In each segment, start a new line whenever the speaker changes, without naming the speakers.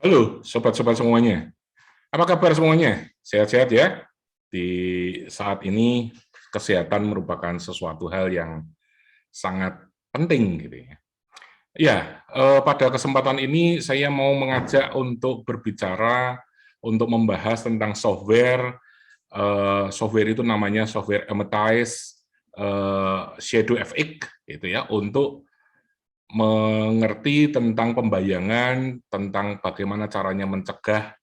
Halo, sobat-sobat semuanya. Apa kabar semuanya? Sehat-sehat ya? Di saat ini, kesehatan merupakan sesuatu hal yang sangat penting gitu ya. Ya, pada kesempatan ini saya mau mengajak untuk berbicara, untuk membahas tentang software. Software itu namanya software Amethyst Shadow FX, gitu ya, untuk mengerti tentang pembayangan, tentang bagaimana caranya mencegah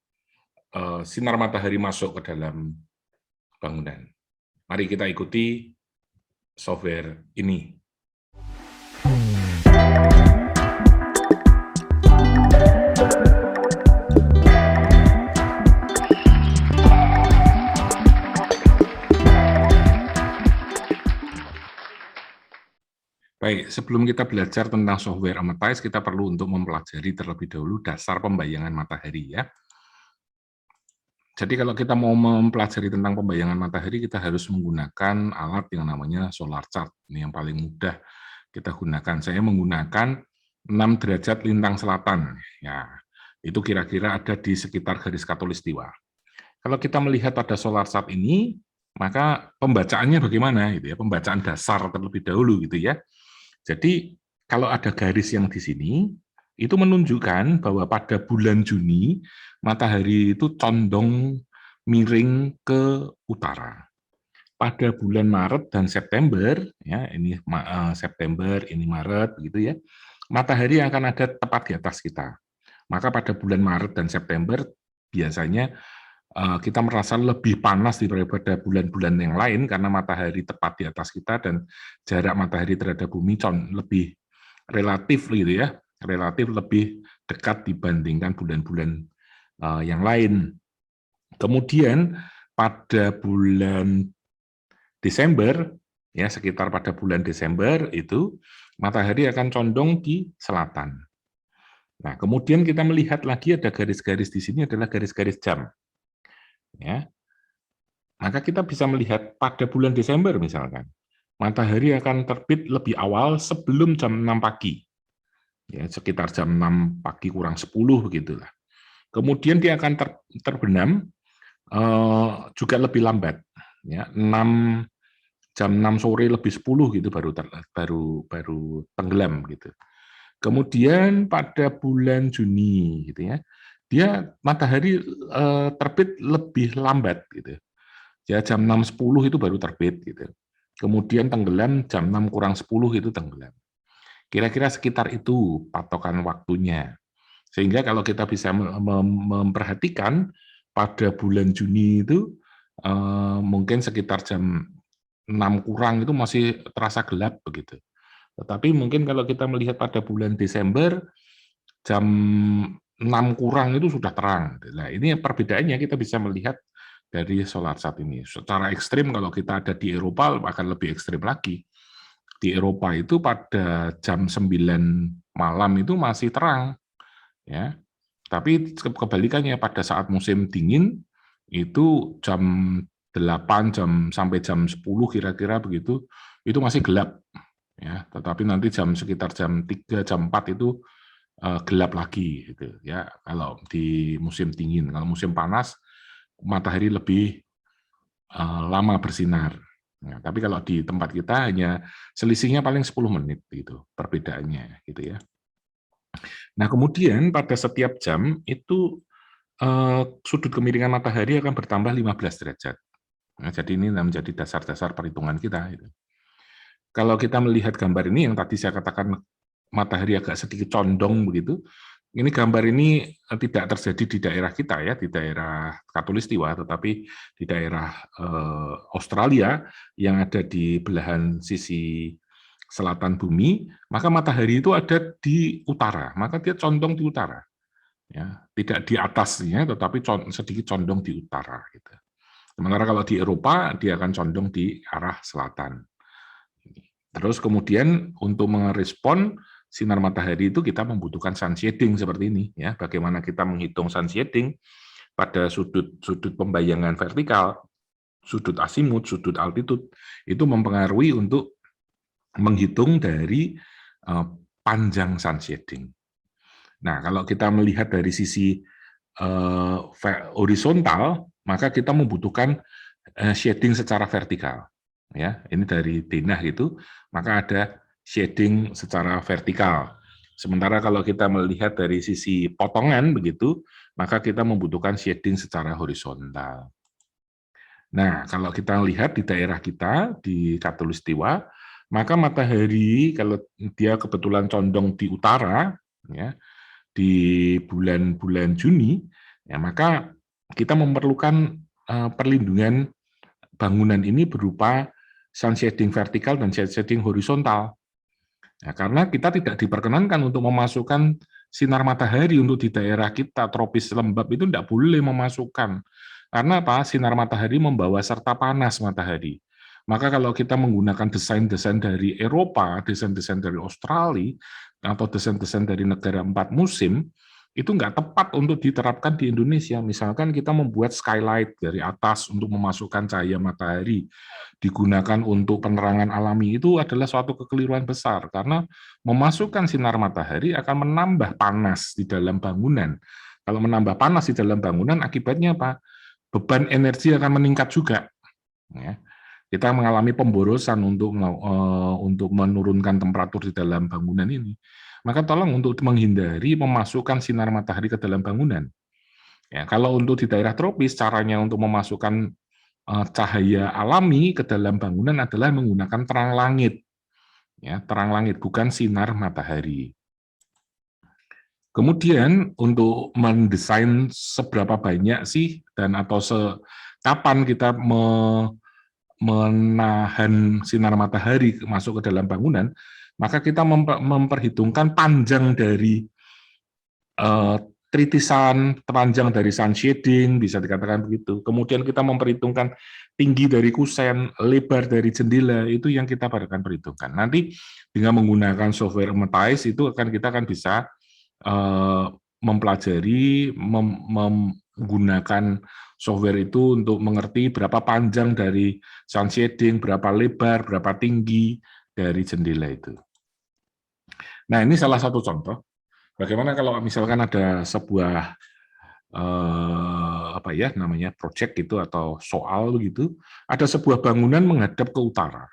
sinar matahari masuk ke dalam bangunan. Mari kita ikuti software ini. Baik, sebelum kita belajar tentang software Amethyst, kita perlu untuk mempelajari terlebih dahulu dasar pembayangan matahari ya. Jadi kalau kita mau mempelajari tentang pembayangan matahari, kita harus menggunakan alat yang namanya solar chart. Ini yang paling mudah kita gunakan. Saya menggunakan 6 derajat lintang selatan. Ya, itu kira-kira ada di sekitar garis khatulistiwa. Kalau kita melihat pada solar chart ini, maka pembacaannya bagaimana gitu ya? Pembacaan dasar terlebih dahulu gitu ya. Jadi kalau ada garis yang di sini, itu menunjukkan bahwa pada bulan Juni matahari itu condong miring ke utara. Pada bulan Maret dan September, ya ini September, ini Maret, begitu ya, matahari akan ada tepat di atas kita. Maka pada bulan Maret dan September biasanya kita merasa lebih panas daripada bulan-bulan yang lain karena matahari tepat di atas kita dan jarak matahari terhadap bumi lebih relatif gitu ya, relatif lebih dekat dibandingkan bulan-bulan yang lain. Kemudian pada bulan Desember, ya sekitar pada bulan Desember itu matahari akan condong di selatan. Nah, kemudian kita melihat lagi ada garis-garis di sini adalah garis-garis jam. Ya, maka kita bisa melihat pada bulan Desember misalkan, matahari akan terbit lebih awal sebelum jam 6 pagi. Ya, sekitar jam 6 pagi kurang 10 begitulah. Kemudian dia akan terbenam juga lebih lambat. Ya, jam 6 sore lebih 10 gitu baru tenggelam gitu. Kemudian pada bulan Juni gitu ya, dia matahari terbit lebih lambat gitu. Ya jam 6.10 itu baru terbit gitu. Kemudian tenggelam jam 6 kurang 10 itu tenggelam. Kira-kira sekitar itu patokan waktunya. Sehingga kalau kita bisa memperhatikan pada bulan Juni itu mungkin sekitar jam 6 kurang itu masih terasa gelap begitu. Tetapi mungkin kalau kita melihat pada bulan Desember jam 6 kurang itu sudah terang. Nah, ini perbedaannya kita bisa melihat dari solar chart ini. Secara ekstrim kalau kita ada di Eropa akan lebih ekstrim lagi. Di Eropa itu pada jam 9 malam itu masih terang, ya. Tapi kebalikannya pada saat musim dingin itu jam 8 sampai jam 10 kira-kira begitu itu masih gelap, ya. Tetapi nanti sekitar jam 3 jam 4 itu gelap lagi gitu ya kalau di musim dingin. Kalau musim panas matahari lebih lama bersinar. Nah, tapi kalau di tempat kita hanya selisihnya paling 10 menit gitu perbedaannya gitu ya. Nah, kemudian pada setiap jam itu sudut kemiringan matahari akan bertambah 15 derajat. Nah, jadi ini menjadi dasar-dasar perhitungan kita gitu. Kalau kita melihat gambar ini yang tadi saya katakan matahari agak sedikit condong begitu, ini gambar ini tidak terjadi di daerah kita ya, di daerah Khatulistiwa, tetapi di daerah Australia yang ada di belahan sisi selatan bumi, maka matahari itu ada di utara, maka dia condong di utara, ya, tidak di atasnya, tetapi sedikit condong di utara. Gitu. Sementara kalau di Eropa dia akan condong di arah selatan. Terus kemudian untuk merespon sinar matahari itu kita membutuhkan sun shading seperti ini ya. Bagaimana kita menghitung sun shading pada sudut pembayangan vertikal, sudut asimut, sudut altitude itu mempengaruhi untuk menghitung dari panjang sun shading. Nah, kalau kita melihat dari sisi horizontal, maka kita membutuhkan shading secara vertikal. Ya, ini dari denah gitu, maka ada shading secara vertikal. Sementara kalau kita melihat dari sisi potongan begitu, maka kita membutuhkan shading secara horizontal. Nah, kalau kita lihat di daerah kita di Khatulistiwa, maka matahari kalau dia kebetulan condong di utara, ya, di bulan-bulan Juni, ya maka kita memerlukan perlindungan bangunan ini berupa sun shading vertikal dan shading horizontal. Ya, karena kita tidak diperkenankan untuk memasukkan sinar matahari untuk di daerah kita, tropis lembab itu tidak boleh memasukkan. Karena apa? Sinar matahari membawa serta panas matahari. Maka kalau kita menggunakan desain-desain dari Eropa, desain-desain dari Australia, atau desain-desain dari negara 4 musim, itu nggak tepat untuk diterapkan di Indonesia. Misalkan kita membuat skylight dari atas untuk memasukkan cahaya matahari, digunakan untuk penerangan alami, itu adalah suatu kekeliruan besar karena memasukkan sinar matahari akan menambah panas di dalam bangunan. Kalau menambah panas di dalam bangunan, akibatnya apa? Beban energi akan meningkat juga. Ya. Kita mengalami pemborosan untuk menurunkan temperatur di dalam bangunan ini. Maka tolong untuk menghindari memasukkan sinar matahari ke dalam bangunan. Ya, kalau untuk di daerah tropis, caranya untuk memasukkan cahaya alami ke dalam bangunan adalah menggunakan terang langit, ya terang langit bukan sinar matahari. Kemudian untuk mendesain seberapa banyak sih dan atau kapan kita menahan sinar matahari masuk ke dalam bangunan, maka kita memperhitungkan panjang dari tritisan, panjang dari sun shading, bisa dikatakan begitu. Kemudian kita memperhitungkan tinggi dari kusen, lebar dari jendela, itu yang kita akan perhitungkan. Nanti dengan menggunakan software Amatize itu kita akan bisa mempelajari, menggunakan software itu untuk mengerti berapa panjang dari sun shading, berapa lebar, berapa tinggi dari jendela itu. Nah, ini salah satu contoh. Bagaimana kalau misalkan ada sebuah apa ya namanya project gitu atau soal gitu, ada sebuah bangunan menghadap ke utara.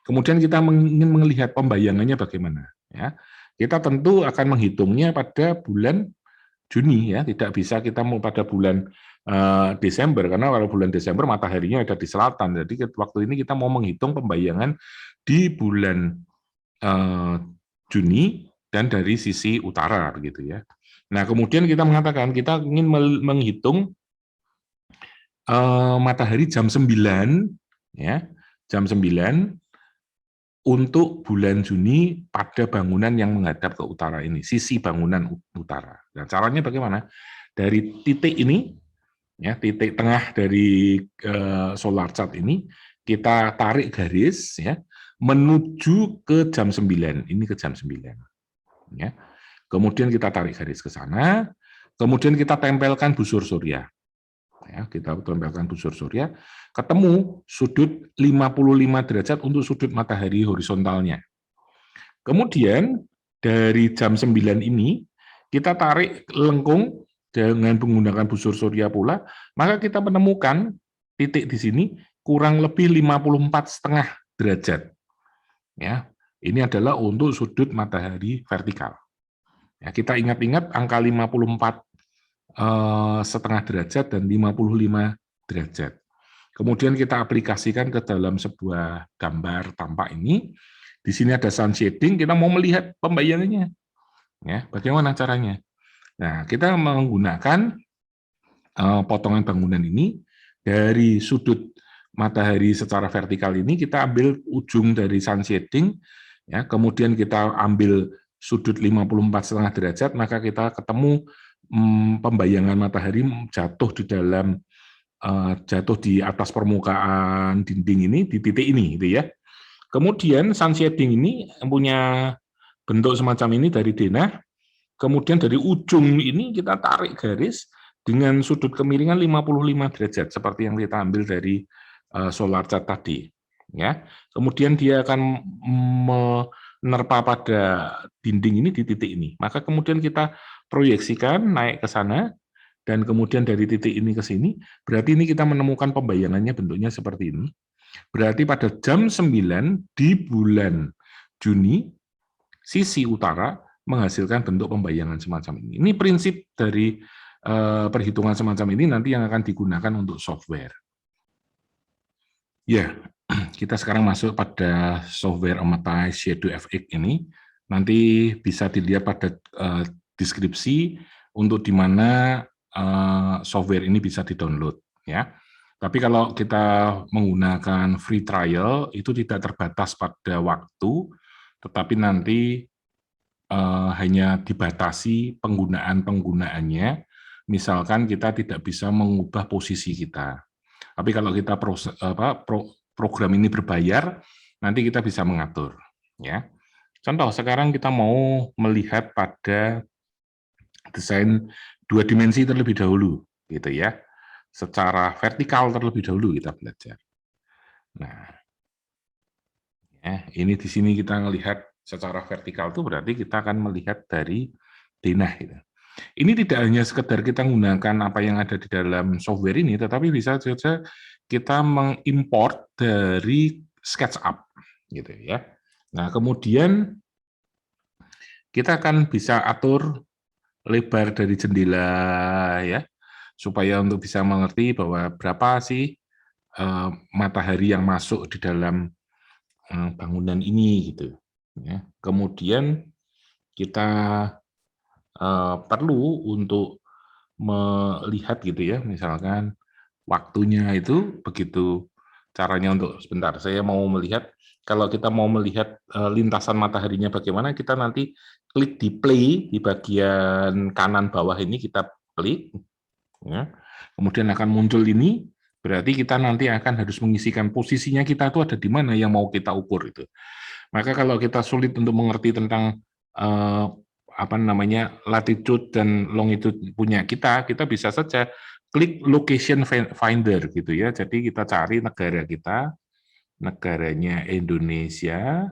Kemudian kita ingin melihat pembayangannya bagaimana, ya. Kita tentu akan menghitungnya pada bulan Juni, ya. Tidak bisa kita mau pada bulan Desember karena kalau bulan Desember mataharinya ada di selatan. Jadi waktu ini kita mau menghitung pembayangan di bulan Juni dan dari sisi utara begitu ya. Nah, kemudian kita mengatakan kita ingin menghitung matahari jam 9 ya, jam 9 untuk bulan Juni pada bangunan yang menghadap ke utara ini, sisi bangunan utara. Nah, caranya bagaimana? Dari titik ini ya, titik tengah dari solar chart ini kita tarik garis ya menuju ke jam 9. Ini ke jam 9. Ya. Kemudian kita tarik garis ke sana, kemudian kita tempelkan busur surya. Ya, kita tempelkan busur surya, ketemu sudut 55 derajat untuk sudut matahari horizontalnya. Kemudian dari jam 9 ini, kita tarik lengkung dengan menggunakan busur surya pula, maka kita menemukan titik di sini kurang lebih 54,5 derajat. Ya, ini adalah untuk sudut matahari vertikal. Ya, kita ingat-ingat angka 54 setengah derajat dan 55 derajat. Kemudian kita aplikasikan ke dalam sebuah gambar tampak ini. Di sini ada sun shading, kita mau melihat pembayangannya. Ya, bagaimana caranya? Nah, kita menggunakan potongan bangunan ini dari sudut matahari secara vertikal ini, kita ambil ujung dari sun shading, ya, kemudian kita ambil sudut 54,5 derajat, maka kita ketemu pembayangan matahari jatuh di dalam jatuh di atas permukaan dinding ini di titik ini, gitu ya. Kemudian sun shading ini punya bentuk semacam ini dari denah. Kemudian dari ujung ini kita tarik garis dengan sudut kemiringan 55 derajat seperti yang kita ambil dari solar chart tadi. ya. Kemudian dia akan menerpa pada dinding ini di titik ini. Maka kemudian kita proyeksikan naik ke sana, dan kemudian dari titik ini ke sini, berarti ini kita menemukan pembayangannya bentuknya seperti ini. Berarti pada jam 9 di bulan Juni, sisi utara menghasilkan bentuk pembayangan semacam ini. Ini prinsip dari perhitungan semacam ini nanti yang akan digunakan untuk software. Ya, kita sekarang masuk pada software Amatize Shadow FX ini. Nanti bisa dilihat pada deskripsi untuk di mana software ini bisa di-download, ya. Tapi kalau kita menggunakan free trial itu tidak terbatas pada waktu, tetapi nanti hanya dibatasi penggunaannya. Misalkan kita tidak bisa mengubah posisi kita. Tapi kalau kita program ini berbayar, nanti kita bisa mengatur, ya. Contoh, sekarang kita mau melihat pada desain 2 dimensi terlebih dahulu, gitu ya. Secara vertikal terlebih dahulu kita belajar. Nah, ya, ini di sini kita melihat secara vertikal itu berarti kita akan melihat dari denah, gitu. Ini tidak hanya sekedar kita menggunakan apa yang ada di dalam software ini, tetapi bisa saja kita mengimport dari SketchUp, gitu ya. Nah, kemudian kita akan bisa atur lebar dari jendela, ya, supaya untuk bisa mengerti bahwa berapa sih matahari yang masuk di dalam bangunan ini, gitu. Ya. Kemudian kita perlu untuk melihat gitu ya, misalkan waktunya itu begitu caranya untuk sebentar, saya mau melihat, kalau kita mau melihat lintasan mataharinya bagaimana, kita nanti klik di play di bagian kanan bawah ini, kita klik, ya. Kemudian akan muncul ini, berarti kita nanti akan harus mengisikan posisinya kita itu ada di mana yang mau kita ukur itu. Maka kalau kita sulit untuk mengerti tentang apa namanya latitude dan longitude punya kita bisa saja klik location finder gitu ya. Jadi kita cari negara kita, negaranya Indonesia.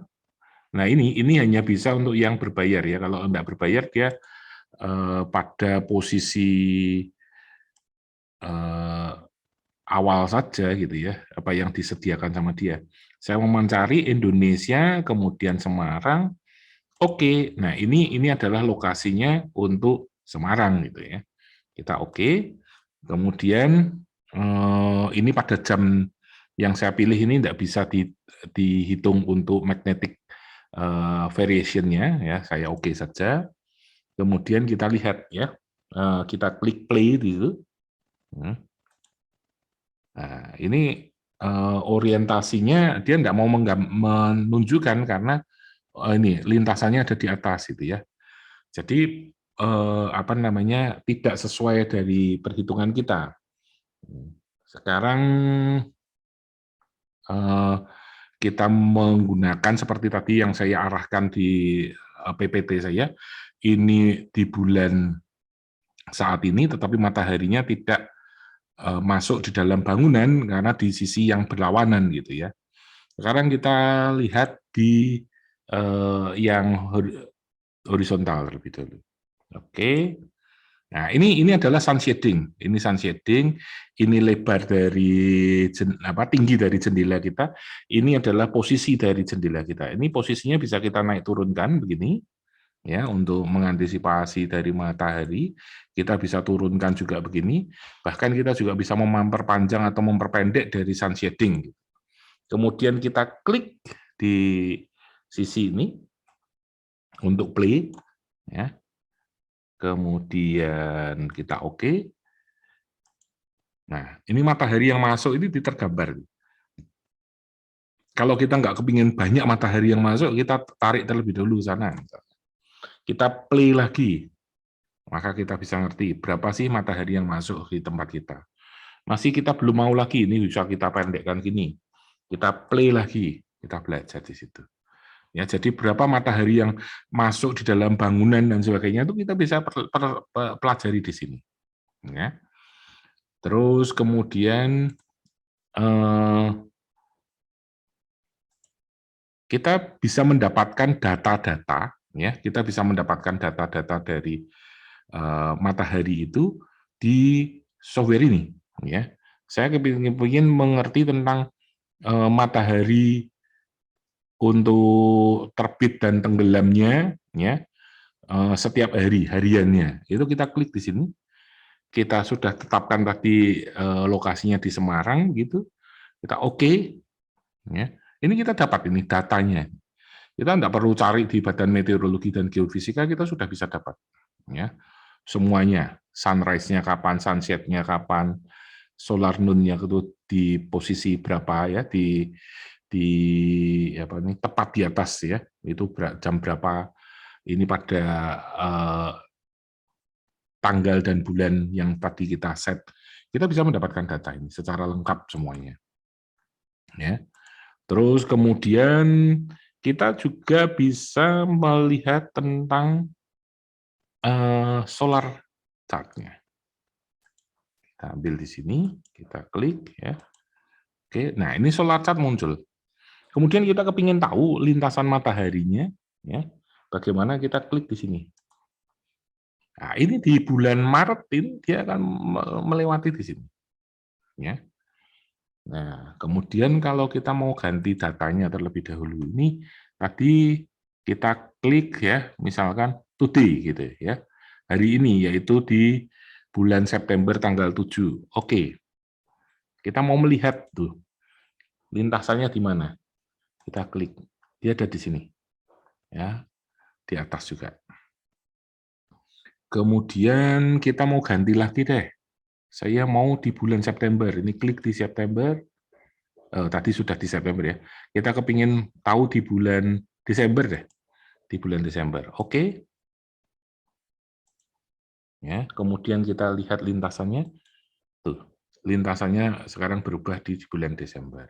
Nah ini hanya bisa untuk yang berbayar ya. Kalau enggak berbayar dia pada posisi awal saja gitu ya, apa yang disediakan sama dia. Saya mau mencari Indonesia, kemudian Semarang. Oke, nah ini adalah lokasinya untuk Semarang gitu ya. Kita oke, kemudian ini pada jam yang saya pilih ini tidak bisa dihitung untuk magnetic variation-nya ya, saya oke saja. Kemudian kita lihat ya, kita klik play gitu. Nah, ini orientasinya dia tidak mau menunjukkan karena ini lintasannya ada di atas gitu ya. Jadi apa namanya tidak sesuai dari perhitungan kita. Sekarang kita menggunakan seperti tadi yang saya arahkan di PPT saya, ini di bulan saat ini, tetapi mataharinya tidak masuk di dalam bangunan karena di sisi yang berlawanan gitu ya. Sekarang kita lihat di yang horizontal terlebih dahulu. Oke. Nah, ini adalah sun shading. Ini sun shading, ini lebar dari tinggi dari jendela kita. Ini adalah posisi dari jendela kita. Ini posisinya bisa kita naik turunkan begini ya untuk mengantisipasi dari matahari. Kita bisa turunkan juga begini. Bahkan kita juga bisa memperpanjang atau memperpendek dari sun shading. Kemudian kita klik di sisi ini untuk play ya. Kemudian kita oke. Nah, ini matahari yang masuk ini tergambar. Kalau kita nggak kepingin banyak matahari yang masuk, kita tarik terlebih dahulu sana. Kita play lagi, maka kita bisa ngerti berapa sih matahari yang masuk di tempat kita. Masih kita belum mau lagi, ini bisa kita pendekkan gini. Kita play lagi, kita belajar di situ. Ya, jadi berapa matahari yang masuk di dalam bangunan dan sebagainya itu kita bisa pelajari di sini. Ya. Terus kemudian kita bisa mendapatkan data-data, ya, kita bisa mendapatkan data-data dari matahari itu di software ini, ya. Saya ingin mengerti tentang matahari untuk terbit dan tenggelamnya, ya, setiap hari, hariannya. Itu kita klik di sini. Kita sudah tetapkan tadi lokasinya di Semarang, gitu. Kita oke, ya. Ini kita dapat ini datanya. Kita tidak perlu cari di Badan Meteorologi dan Geofisika, kita sudah bisa dapat, ya, semuanya. Sunrise-nya kapan, sunset-nya kapan, solar noon-nya itu di posisi berapa, ya, di apa ini tepat di atas, ya, itu jam berapa, ini pada tanggal dan bulan yang tadi kita set. Kita bisa mendapatkan data ini secara lengkap semuanya, ya. Terus kemudian kita juga bisa melihat tentang solar chart-nya. Kita ambil di sini, kita klik, ya. Oke, nah ini solar chart muncul. Kemudian kita kepingin tahu lintasan mataharinya, ya. Bagaimana, kita klik di sini. Nah, ini di bulan Maret ini dia akan melewati di sini, ya. Nah, kemudian kalau kita mau ganti datanya terlebih dahulu, ini tadi kita klik, ya, misalkan today gitu, ya. Hari ini, yaitu di bulan September tanggal 7. Oke. Kita mau melihat tuh lintasannya di mana. Kita klik. Dia ada di sini. Ya, di atas juga. Kemudian kita mau ganti lagi deh. Saya mau di bulan September. Ini klik di September. Tadi sudah di September, ya. Kita kepingin tahu di bulan Desember deh. Di bulan Desember. Oke. Ya, kemudian kita lihat lintasannya. Tuh, lintasannya sekarang berubah di bulan Desember.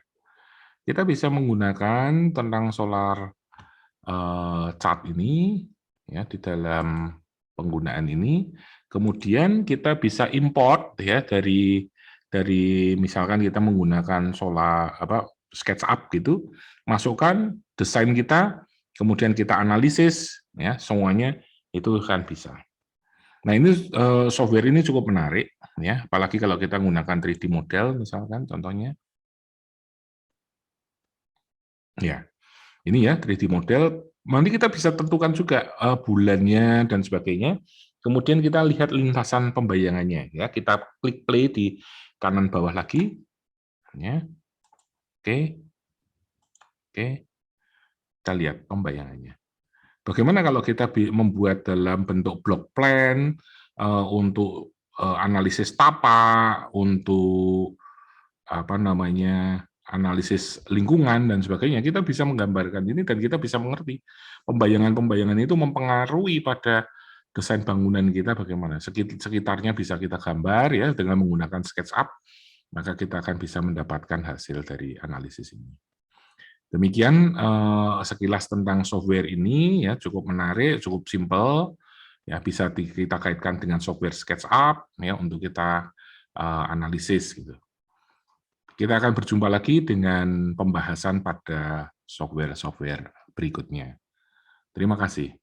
Kita bisa menggunakan tentang solar chart ini, ya, di dalam penggunaan ini. Kemudian kita bisa import, ya, dari misalkan kita menggunakan solar SketchUp gitu, masukkan desain kita, kemudian kita analisis, ya, semuanya itu kan bisa. Nah, ini software ini cukup menarik, ya, apalagi kalau kita menggunakan 3D model misalkan contohnya. Ya, ini ya 3D model. Nanti kita bisa tentukan juga bulannya dan sebagainya. Kemudian kita lihat lintasan pembayangannya, ya. Kita klik play di kanan bawah lagi, ya. Oke, oke. Kita lihat pembayangannya. Bagaimana kalau kita membuat dalam bentuk block plan untuk analisis tapak, untuk apa namanya, analisis lingkungan dan sebagainya, kita bisa menggambarkan ini dan kita bisa mengerti pembayangan-pembayangan itu mempengaruhi pada desain bangunan kita bagaimana. Sekitarnya bisa kita gambar, ya, dengan menggunakan SketchUp, maka kita akan bisa mendapatkan hasil dari analisis ini. Demikian sekilas tentang software ini, ya, cukup menarik, cukup simpel, ya, bisa kita kaitkan dengan software SketchUp, ya, untuk kita analisis gitu. Kita akan berjumpa lagi dengan pembahasan pada software-software berikutnya. Terima kasih.